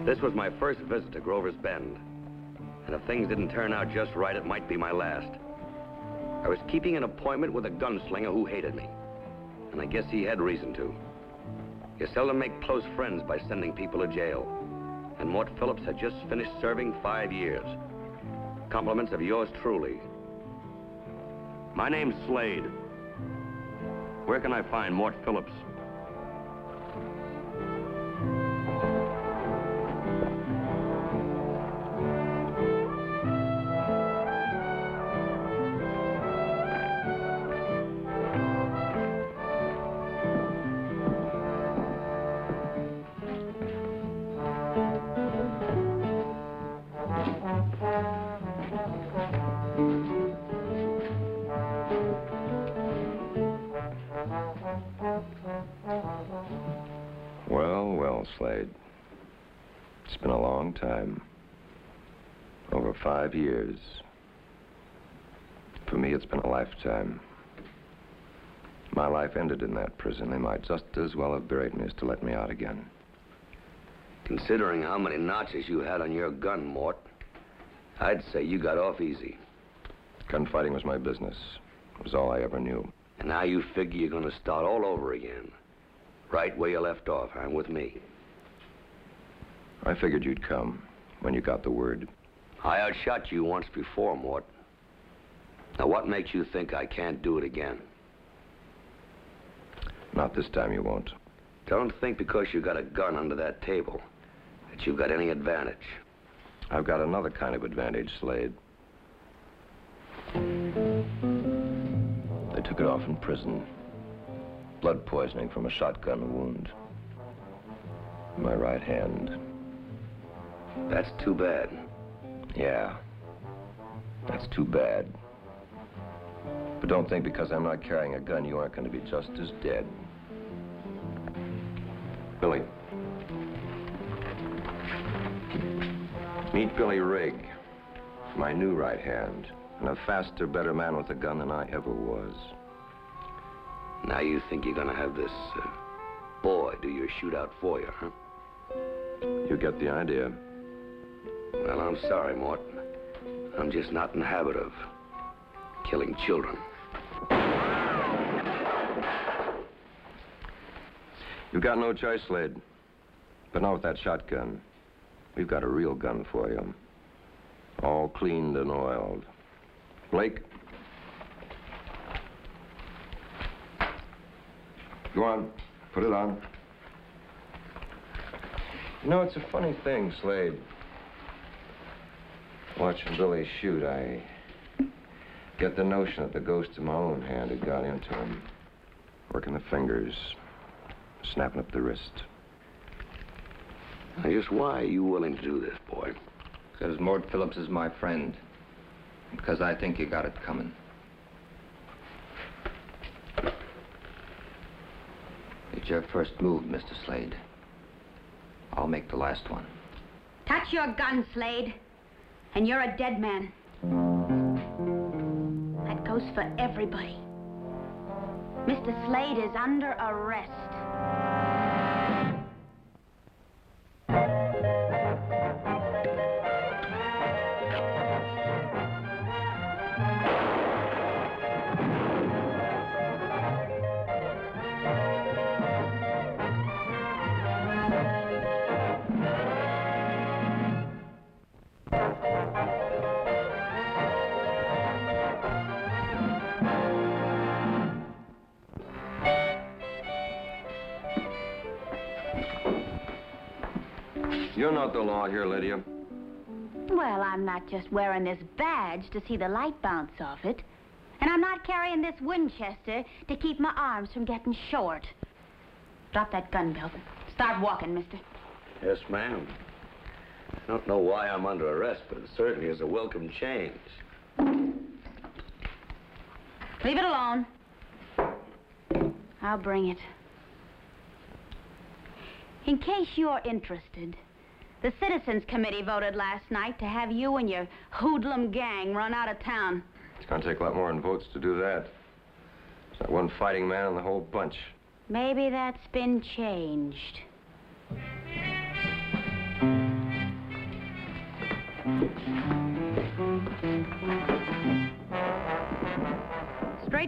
This was my first visit to Grover's Bend. And if things didn't turn out just right, it might be my last. I was keeping an appointment with a gunslinger who hated me. And I guess he had reason to. You seldom make close friends by sending people to jail. And Mort Phillips had just finished serving 5 years. Compliments of yours truly. My name's Slade. Where can I find Mort Phillips? Slade. It's been a long time. Over 5 years. For me, it's been a lifetime. My life ended in that prison. They might just as well have buried me as to let me out again. Considering how many notches you had on your gun, Mort, I'd say you got off easy. Gunfighting was my business. It was all I ever knew. And now you figure you're going to start all over again. Right where you left off, huh? With me. I figured you'd come when you got the word. I outshot you once before, Mort. Now, what makes you think I can't do it again? Not this time you won't. Don't think because you got a gun under that table that you've got any advantage. I've got another kind of advantage, Slade. They took it off in prison. Blood poisoning from a shotgun wound. My right hand. That's too bad. Yeah. That's too bad. But don't think because I'm not carrying a gun, you aren't going to be just as dead. Billy. Meet Billy Rigg, my new right hand, and a faster, better man with a gun than I ever was. Now you think you're going to have this boy do your shootout for you, huh? You get the idea. Well, I'm sorry, Mort. I'm just not in the habit of killing children. You've got no choice, Slade. But not with that shotgun. We've got a real gun for you. All cleaned and oiled. Blake? Go on. Put it on. You know, it's a funny thing, Slade. Watching Billy shoot, I get the notion that the ghost of my own hand had got into him. Working the fingers, snapping up the wrist. Now, just why are you willing to do this, boy? Because Mort Phillips is my friend. Because I think you got it coming. It's your first move, Mr. Slade. I'll make the last one. Touch your gun, Slade, and you're a dead man. That goes for everybody. Mr. Slade is under arrest. You're not the law here, Lydia. Well, I'm not just wearing this badge to see the light bounce off it. And I'm not carrying this Winchester to keep my arms from getting short. Drop that gun, Belton. Start walking, mister. Yes, ma'am. I don't know why I'm under arrest, but it certainly is a welcome change. Leave it alone. I'll bring it. In case you're interested, the Citizens Committee voted last night to have you and your hoodlum gang run out of town. It's going to take a lot more than votes to do that. There's not one fighting man in the whole bunch. Maybe that's been changed.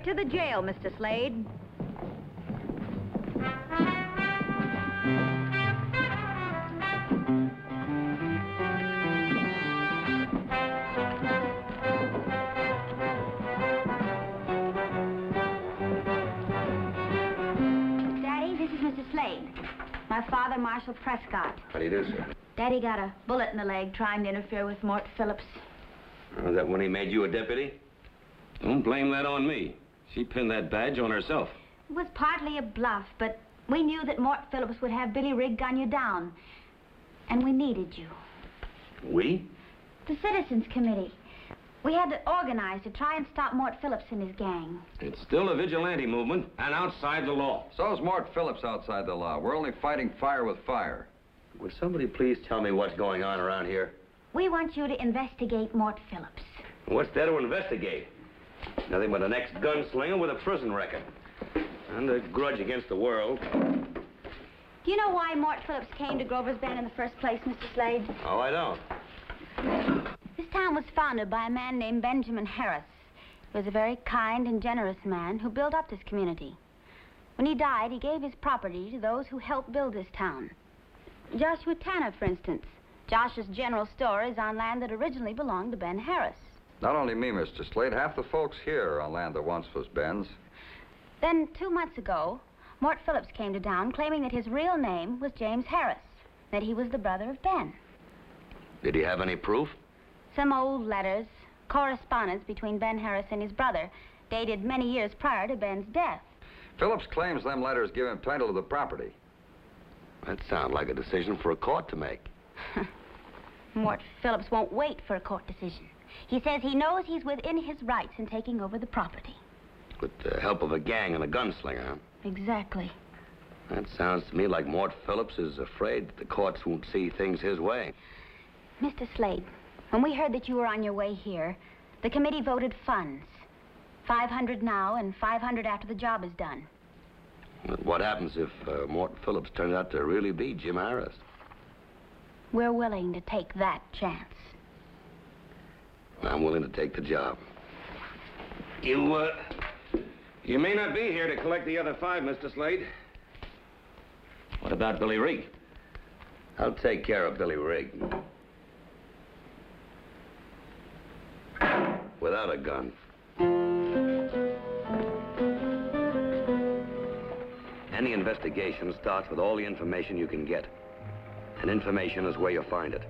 Straight to the jail, Mr. Slade. Daddy, this is Mr. Slade. My father, Marshal Prescott. How do you do, sir? Daddy got a bullet in the leg trying to interfere with Mort Phillips. Was that when he made you a deputy? Don't blame that on me. She pinned that badge on herself. It was partly a bluff, but we knew that Mort Phillips would have Billy Rigg gun you down. And we needed you. We? The Citizens Committee. We had to organize to try and stop Mort Phillips and his gang. It's still a vigilante movement and outside the law. So's Mort Phillips outside the law. We're only fighting fire with fire. Would somebody please tell me what's going on around here? We want you to investigate Mort Phillips. What's there to investigate? Nothing but an ex-gunslinger with a prison record. And a grudge against the world. Do you know why Mort Phillips came to Grover's Bend in the first place, Mr. Slade? Oh, I don't. This town was founded by a man named Benjamin Harris. He was a very kind and generous man who built up this community. When he died, he gave his property to those who helped build this town. Joshua Tanner, for instance. Josh's general store is on land that originally belonged to Ben Harris. Not only me, Mr. Slade. Half the folks here are on land that once was Ben's. Then, 2 months ago, Mort Phillips came to town claiming that his real name was James Harris, that he was the brother of Ben. Did he have any proof? Some old letters, correspondence between Ben Harris and his brother, dated many years prior to Ben's death. Phillips claims them letters give him title to the property. That sounds like a decision for a court to make. Mort Phillips won't wait for a court decision. He says he knows he's within his rights in taking over the property. With the help of a gang and a gunslinger, huh? Exactly. That sounds to me like Mort Phillips is afraid that the courts won't see things his way. Mr. Slade, when we heard that you were on your way here, the committee voted funds. 500 now and 500 after the job is done. But what happens if Mort Phillips turns out to really be Jim Harris? We're willing to take that chance. I'm willing to take the job. You may not be here to collect the other 5, Mr. Slade. What about Billy Rigg? I'll take care of Billy Rigg. Without a gun. Any investigation starts with all the information you can get. And information is where you find it.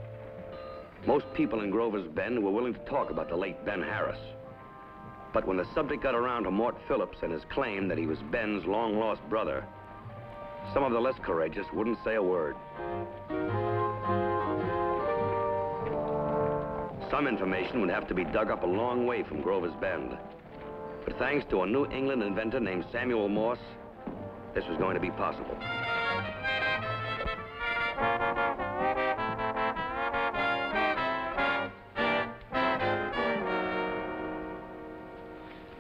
Most people in Grover's Bend were willing to talk about the late Ben Harris. But when the subject got around to Mort Phillips and his claim that he was Ben's long-lost brother, some of the less courageous wouldn't say a word. Some information would have to be dug up a long way from Grover's Bend. But thanks to a New England inventor named Samuel Morse, this was going to be possible.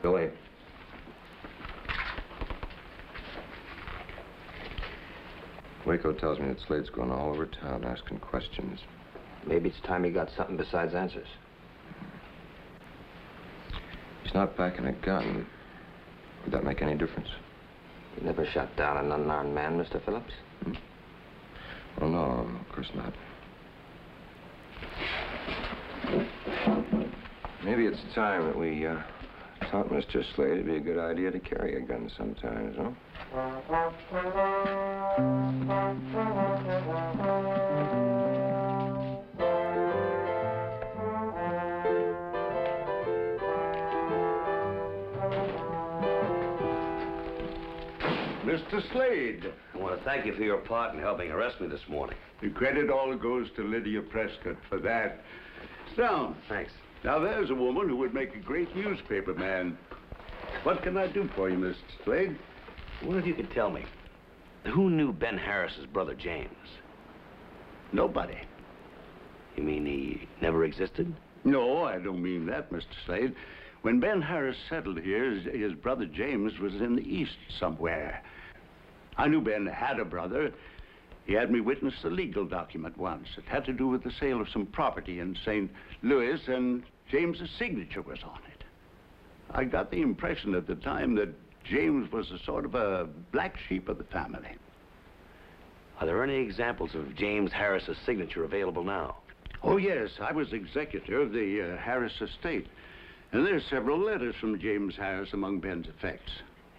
Billy. Waco tells me that Slade's going all over town asking questions. Maybe it's time he got something besides answers. He's not packing a gun. Would that make any difference? You never shot down an unarmed man, Mr. Phillips? Oh, no, of course not. Maybe it's time that we taught Mr. Slade it'd be a good idea to carry a gun sometimes, huh? Mr. Slade. I want to thank you for your part in helping arrest me this morning. The credit all goes to Lydia Prescott for that. Sit down. Thanks. Now, there's a woman who would make a great newspaper man. What can I do for you, Mr. Slade? I wonder if you could tell me, who knew Ben Harris's brother James? Nobody. You mean he never existed? No, I don't mean that, Mr. Slade. When Ben Harris settled here, his brother James was in the East somewhere. I knew Ben had a brother. He had me witness a legal document once. It had to do with the sale of some property in St. Louis, and James's signature was on it. I got the impression at the time that James was a sort of a black sheep of the family. Are there any examples of James Harris's signature available now? Oh, yes, I was executor of the Harris estate. And there's several letters from James Harris among Ben's effects.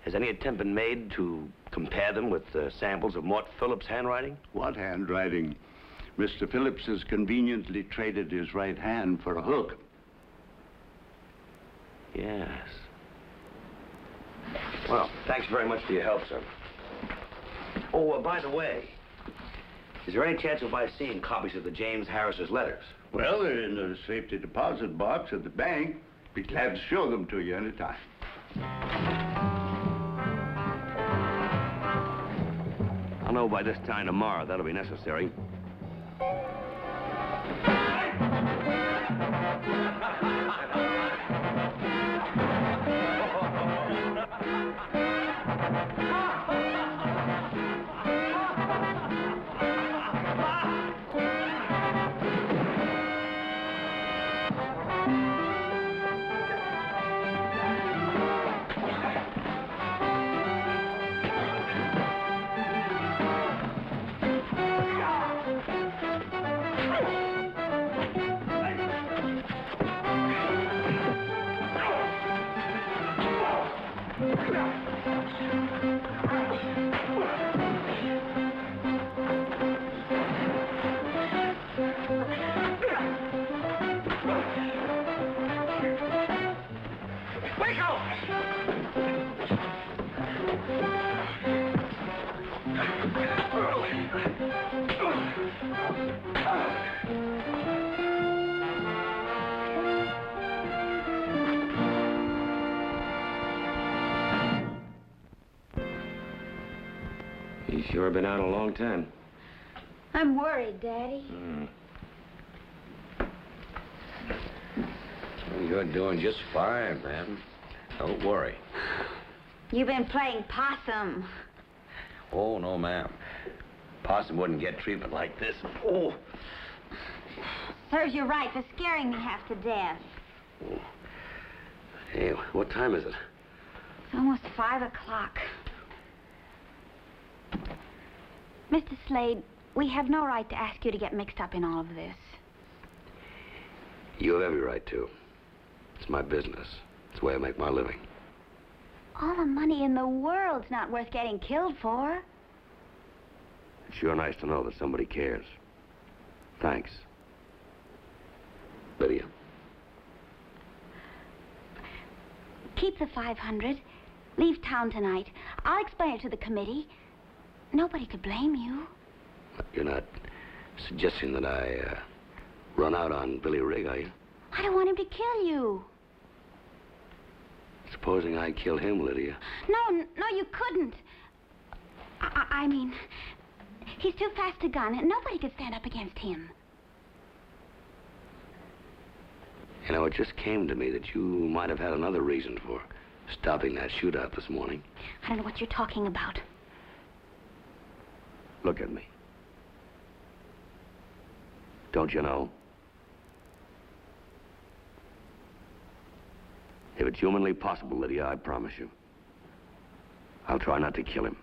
Has any attempt been made to compare them with samples of Mort Phillips' handwriting? What handwriting? Mr. Phillips has conveniently traded his right hand for a hook. Yes. Well, thanks very much for your help, sir. Oh, by the way, is there any chance of my seeing copies of the James Harris's letters? Well, they're in the safety deposit box at the bank. Be glad to show them to you anytime. I'll know by this time tomorrow. That'll be necessary. He's sure been out a long time. I'm worried, Daddy. You're doing just fine, ma'am. Don't worry. You've been playing possum. Oh, no, ma'am. Possum wouldn't get treatment like this. Oh. Serves you right for scaring me half to death. Oh. Hey, what time is it? It's almost 5 o'clock. Mr. Slade, we have no right to ask you to get mixed up in all of this. You have every right to. It's my business. It's the way I make my living. All the money in the world's not worth getting killed for. It's sure nice to know that somebody cares. Thanks. Lydia. Keep the 500. Leave town tonight. I'll explain it to the committee. Nobody could blame you. You're not suggesting that I run out on Billy Rigg, are you? I don't want him to kill you. Supposing I kill him, Lydia. No, you couldn't. I mean, he's too fast a gun, and nobody could stand up against him. You know, it just came to me that you might have had another reason for stopping that shootout this morning. I don't know what you're talking about. Look at me. Don't you know? If it's humanly possible, Lydia, I promise you, I'll try not to kill him.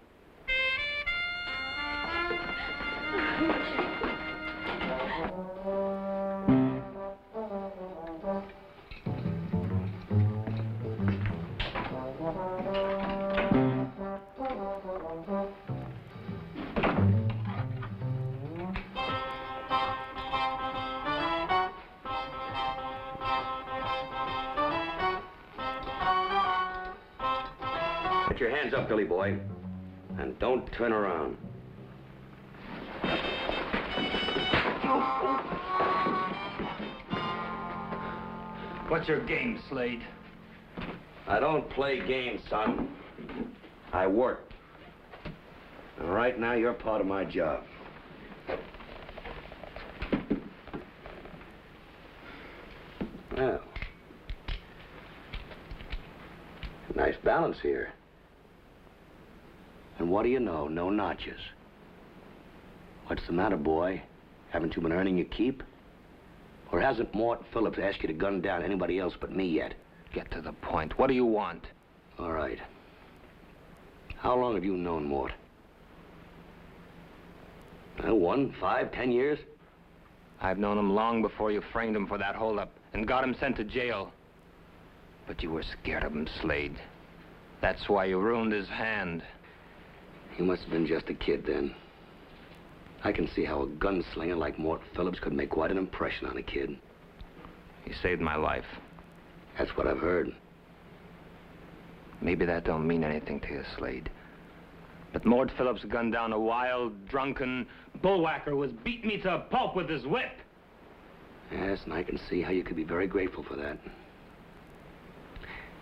Put your hands up, Billy boy, and don't turn around. What's your game, Slade? I don't play games, son. I work. And right now, you're part of my job. Well, nice balance here. And what do you know? No notches. What's the matter, boy? Haven't you been earning your keep? Or hasn't Mort Phillips asked you to gun down anybody else but me yet? get to the point. What do you want? All right. How long have you known Mort? 1, 5, 10 years? I've known him long before you framed him for that holdup and got him sent to jail. But you were scared of him, Slade. That's why you ruined his hand. He must have been just a kid then. I can see how a gunslinger like Mort Phillips could make quite an impression on a kid. He saved my life. That's what I've heard. Maybe that don't mean anything to you, Slade. But Mort Phillips gunned down a wild, drunken bullwhacker who was beating me to a pulp with his whip. Yes, and I can see how you could be very grateful for that.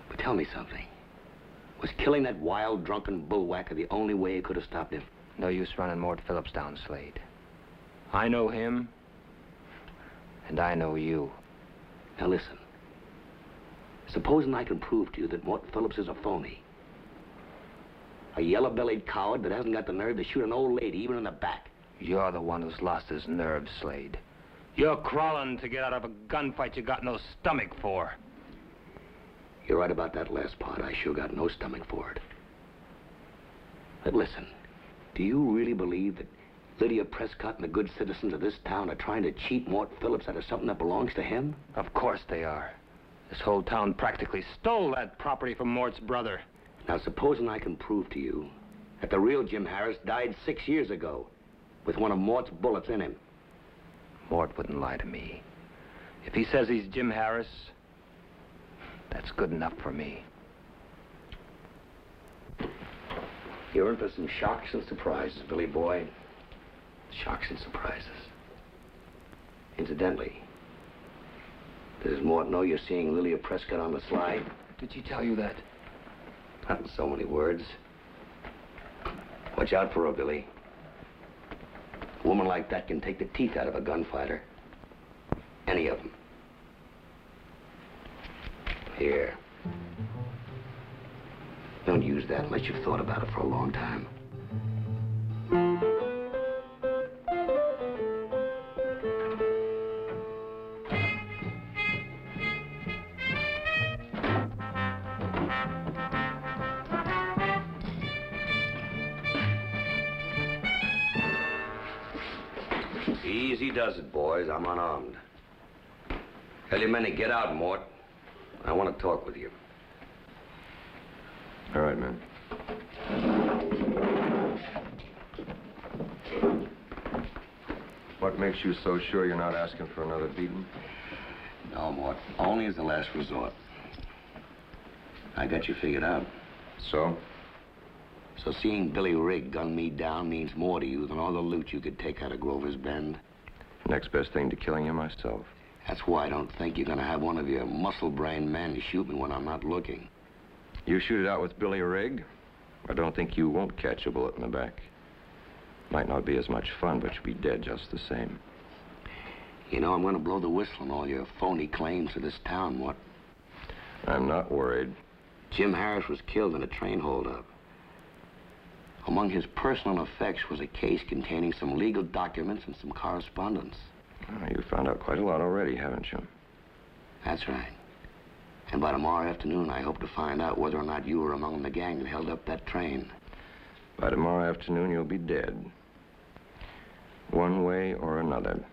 But tell me something. Was killing that wild, drunken bullwhacker the only way you could have stopped him? No use running Mort Phillips down, Slade. I know him, and I know you. Now listen. Supposing I can prove to you that Mort Phillips is a phony. A yellow-bellied coward that hasn't got the nerve to shoot an old lady, even in the back. You're the one who's lost his nerve, Slade. You're crawling to get out of a gunfight you got no stomach for. You're right about that last part. I sure got no stomach for it. But listen, do you really believe that Lydia Prescott and the good citizens of this town are trying to cheat Mort Phillips out of something that belongs to him? Of course they are. This whole town practically stole that property from Mort's brother. Now, supposing I can prove to you that the real Jim Harris died 6 years ago with one of Mort's bullets in him. Mort wouldn't lie to me. If he says he's Jim Harris, that's good enough for me. You're in for some shocks and surprises, Billy boy. Shocks and surprises. Incidentally, does Mort know you're seeing Lydia Prescott on the sly? Did she tell you that? Not in so many words. Watch out for her, Billy. A woman like that can take the teeth out of a gunfighter. Any of them. Here. Don't use that unless you've thought about it for a long time. Easy does it, boys. I'm unarmed. Tell your men to get out, Mort. I want to talk with you. All right, man. What makes you so sure you're not asking for another beating? No, Mort. Only as a last resort. I got you figured out. So? So seeing Billy Rigg gun me down means more to you than all the loot you could take out of Grover's Bend? Next best thing to killing you myself. That's why I don't think you're going to have one of your muscle-brained men shoot me when I'm not looking. You shoot it out with Billy Rigg, I don't think you won't catch a bullet in the back. Might not be as much fun, but you'll be dead just the same. You know, I'm going to blow the whistle on all your phony claims to this town, Mort. I'm not worried. Jim Harris was killed in a train holdup. Among his personal effects was a case containing some legal documents and some correspondence. Oh, you found out quite a lot already, haven't you? That's right. And by tomorrow afternoon, I hope to find out whether or not you were among the gang that held up that train. By tomorrow afternoon, you'll be dead. One way or another.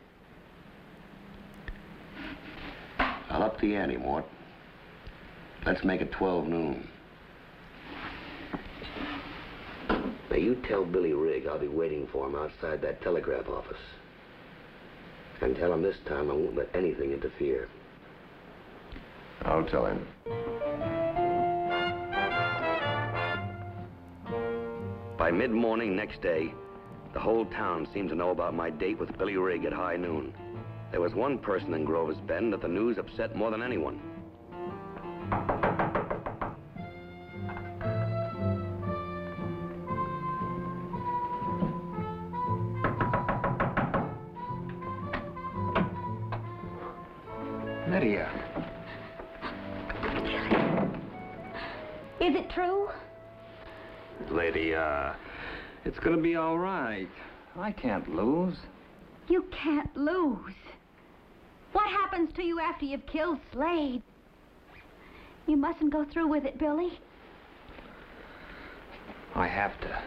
I'll up the ante, Mort. Let's make it 12 noon. Now, you tell Billy Rigg I'll be waiting for him outside that telegraph office. And tell him this time I won't let anything interfere. I'll tell him. By mid-morning next day, the whole town seemed to know about my date with Billy Rigg at high noon. There was one person in Grover's Bend that the news upset more than anyone. Lydia. Is it true? Lydia, it's gonna be all right. I can't lose. You can't lose. What happens to you after you've killed Slade? You mustn't go through with it, Billy. I have to.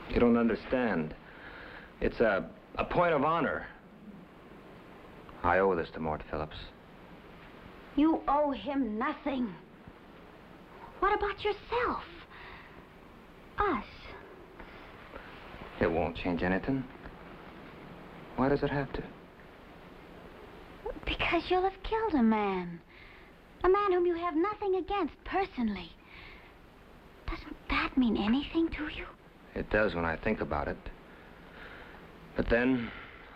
You don't understand. It's a point of honor. I owe this to Mort Phillips. You owe him nothing. What about yourself? Us? It won't change anything. Why does it have to? Because you'll have killed a man. A man whom you have nothing against personally. Doesn't that mean anything to you? It does when I think about it. But then,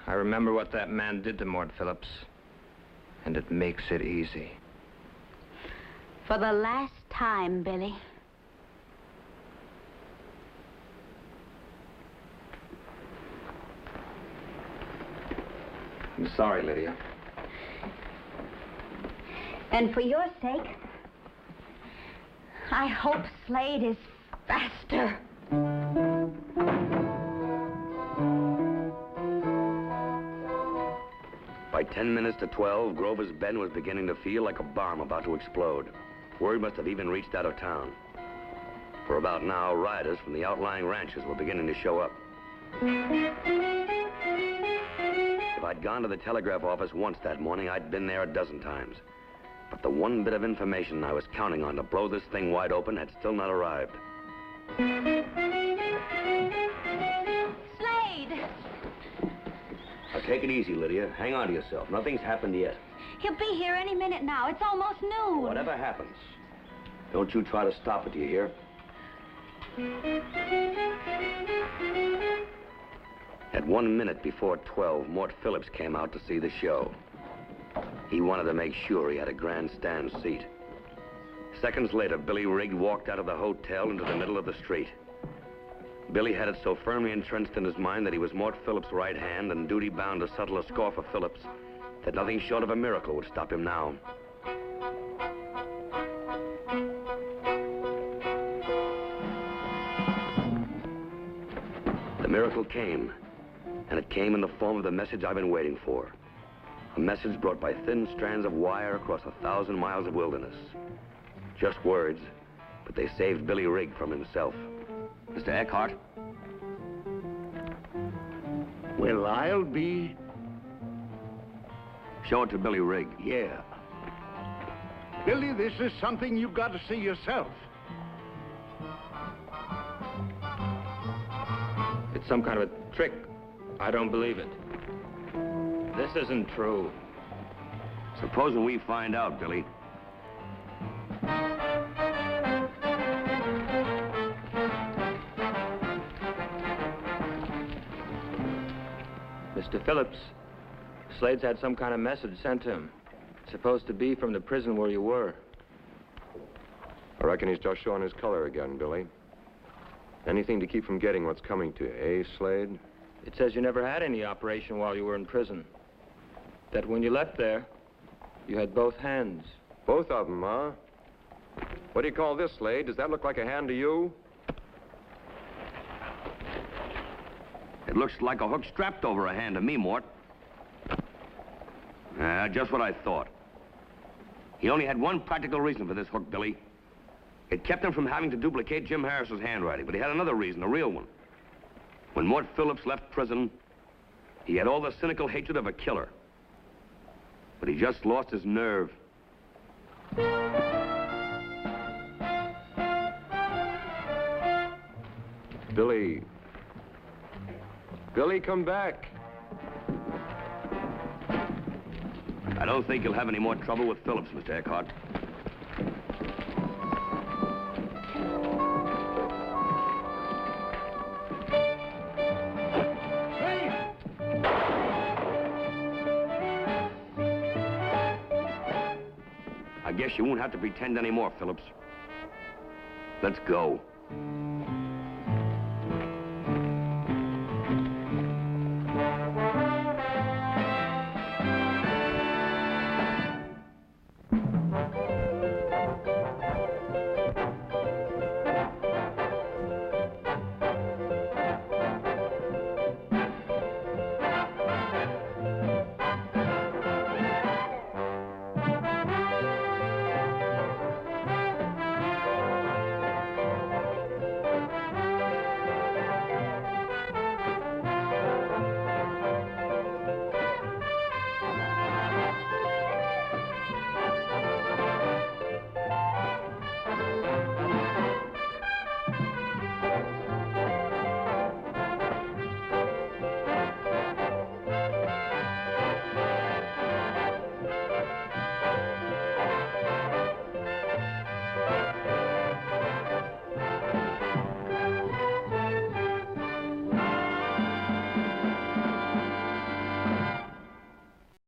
I remember what that man did to Mort Phillips, and it makes it easy. For the last time, Billy. I'm sorry, Lydia. And for your sake, I hope Slade is faster. By 10 minutes to 12, Grover's Bend was beginning to feel like a bomb about to explode. Word must have even reached out of town. For about an hour, riders from the outlying ranches were beginning to show up. If I'd gone to the telegraph office once that morning, I'd been there a dozen times. But the one bit of information I was counting on to blow this thing wide open had still not arrived. Slade! Now, take it easy, Lydia. Hang on to yourself. Nothing's happened yet. He'll be here any minute now. It's almost noon. Whatever happens, don't you try to stop it, do you hear? At 1 minute before 12, Mort Phillips came out to see the show. He wanted to make sure he had a grandstand seat. Seconds later, Billy Rigg walked out of the hotel into the middle of the street. Billy had it so firmly entrenched in his mind that he was Mort Phillips' right hand and duty-bound to settle a score for Phillips, that nothing short of a miracle would stop him now. The miracle came, and it came in the form of the message I've been waiting for. A message brought by thin strands of wire across 1,000 miles of wilderness. Just words, but they saved Billy Rigg from himself. Mr. Eckhart? Well, I'll be... Show it to Billy Rigg. Yeah. Billy, this is something you've got to see yourself. It's some kind of a trick. I don't believe it. This isn't true. Supposing we find out, Billy. Mr. Phillips, Slade's had some kind of message sent to him. Supposed to be from the prison where you were. I reckon he's just showing his color again, Billy. Anything to keep from getting what's coming to you, eh, Slade? It says you never had any operation while you were in prison. That when you left there, you had both hands. Both of them, huh? What do you call this, Slade? Does that look like a hand to you? It looks like a hook strapped over a hand to me, Mort. Just what I thought. He only had one practical reason for this hook, Billy. It kept him from having to duplicate Jim Harris's handwriting, but he had another reason, a real one. When Mort Phillips left prison, he had all the cynical hatred of a killer. But he just lost his nerve. Billy. Billy, come back. I don't think you'll have any more trouble with Phillips, Mr. Eckhart. I guess you won't have to pretend anymore, Phillips. Let's go.